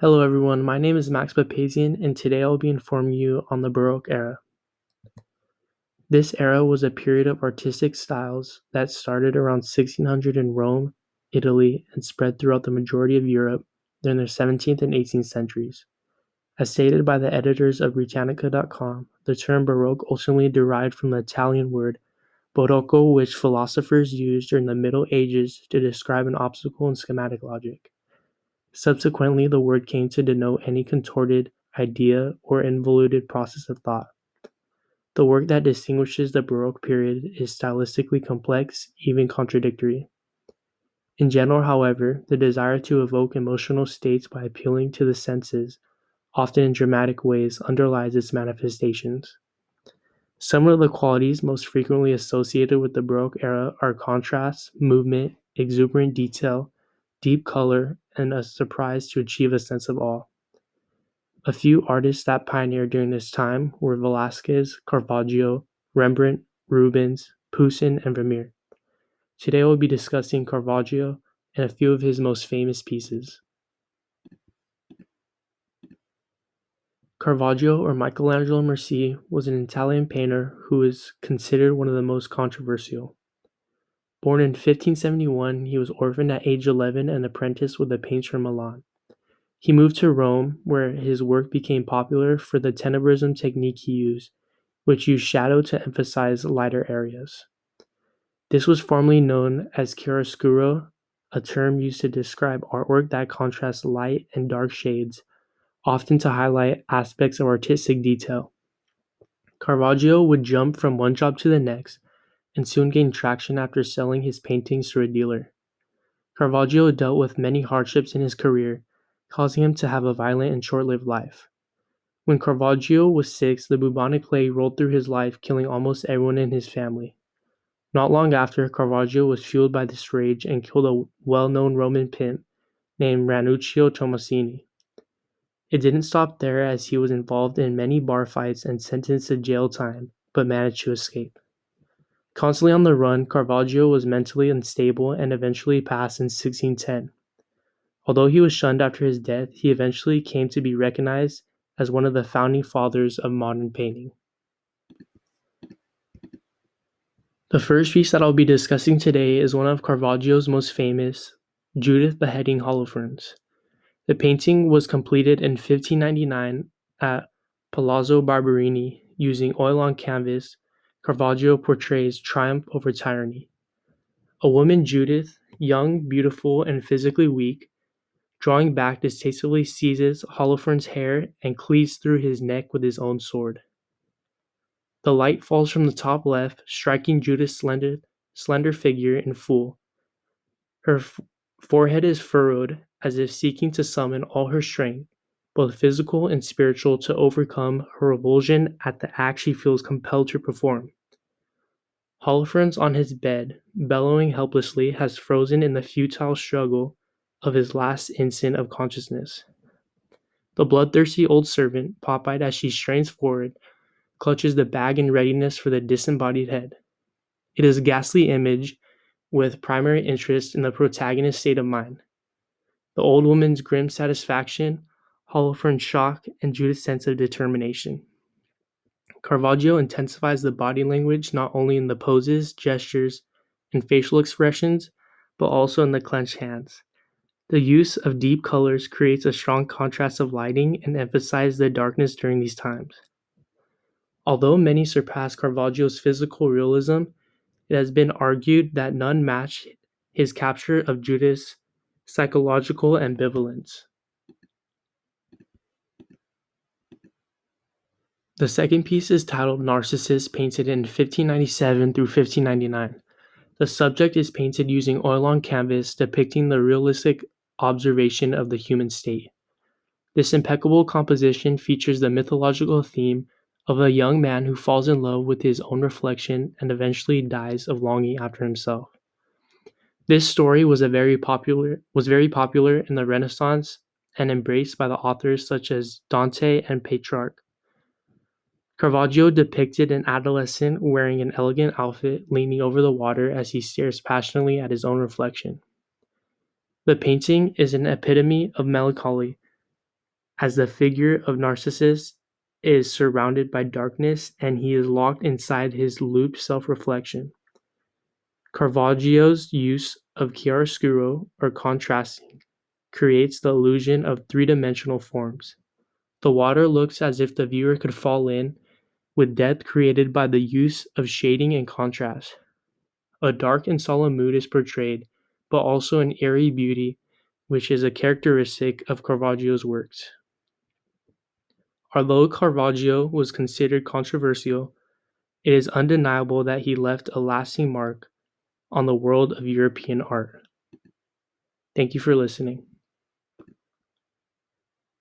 Hello everyone, my name is Max Papazian and today I'll be informing you on the Baroque era. This era was a period of artistic styles that started around 1600 in Rome, Italy, and spread throughout the majority of Europe during the 17th and 18th centuries. As stated by the editors of Britannica.com, the term Baroque ultimately derived from the Italian word barocco, which philosophers used during the Middle Ages to describe an obstacle in schematic logic. Subsequently, the word came to denote any contorted idea or involuted process of thought. The work that distinguishes the Baroque period is stylistically complex, even contradictory. In general, however, the desire to evoke emotional states by appealing to the senses, often in dramatic ways, underlies its manifestations. Some of the qualities most frequently associated with the Baroque era are contrast, movement, exuberant detail, deep color, and a surprise to achieve a sense of awe. A few artists that pioneered during this time were Velázquez, Caravaggio, Rembrandt, Rubens, Poussin, and Vermeer. Today we'll be discussing Caravaggio and a few of his most famous pieces. Caravaggio, or Michelangelo Merci, was an Italian painter who is considered one of the most controversial. Born in 1571, he was orphaned at age 11 and apprenticed with a painter in Milan. He moved to Rome, where his work became popular for the tenebrism technique he used, which used shadow to emphasize lighter areas. This was formerly known as chiaroscuro, a term used to describe artwork that contrasts light and dark shades, often to highlight aspects of artistic detail. Caravaggio would jump from one job to the next and soon gain traction after selling his paintings to a dealer. Caravaggio dealt with many hardships in his career, causing him to have a violent and short-lived life. When Caravaggio was 6, the bubonic plague rolled through his life, killing almost everyone in his family. Not long after, Caravaggio was fueled by this rage and killed a well-known Roman pimp named Ranuccio Tomasini. It didn't stop there, as he was involved in many bar fights and sentenced to jail time, but managed to escape. Constantly on the run, Caravaggio was mentally unstable and eventually passed in 1610. Although he was shunned after his death, he eventually came to be recognized as one of the founding fathers of modern painting. The first piece that I'll be discussing today is one of Caravaggio's most famous, Judith beheading Holofernes. The painting was completed in 1599 at Palazzo Barberini. Using oil on canvas, Caravaggio portrays triumph over tyranny. A woman, Judith, young, beautiful, and physically weak, drawing back, distastefully seizes Holofernes' hair and cleaves through his neck with his own sword. The light falls from the top left, striking Judith's slender figure in full. Her forehead is furrowed, as if seeking to summon all her strength, both physical and spiritual, to overcome her revulsion at the act she feels compelled to perform. Holofernes, on his bed, bellowing helplessly, has frozen in the futile struggle of his last instant of consciousness. The bloodthirsty old servant, pop-eyed as she strains forward, clutches the bag in readiness for the disembodied head. It is a ghastly image with primary interest in the protagonist's state of mind. The old woman's grim satisfaction, Holofernes' shock, and Judith's sense of determination. Caravaggio intensifies the body language not only in the poses, gestures, and facial expressions, but also in the clenched hands. The use of deep colors creates a strong contrast of lighting and emphasizes the darkness during these times. Although many surpass Caravaggio's physical realism, it has been argued that none match his capture of Judith's psychological ambivalence. The second piece is titled Narcissus, painted in 1597 through 1599. The subject is painted using oil on canvas, depicting the realistic observation of the human state. This impeccable composition features the mythological theme of a young man who falls in love with his own reflection and eventually dies of longing after himself. This story was very popular in the Renaissance and embraced by the authors such as Dante and Petrarch. Caravaggio depicted an adolescent wearing an elegant outfit, leaning over the water as he stares passionately at his own reflection. The painting is an epitome of melancholy, as the figure of Narcissus is surrounded by darkness and he is locked inside his loop self-reflection. Caravaggio's use of chiaroscuro, or contrasting, creates the illusion of three-dimensional forms. The water looks as if the viewer could fall in, with depth created by the use of shading and contrast. A dark and solemn mood is portrayed, but also an airy beauty, which is a characteristic of Caravaggio's works. Although Caravaggio was considered controversial, it is undeniable that he left a lasting mark on the world of European art. Thank you for listening.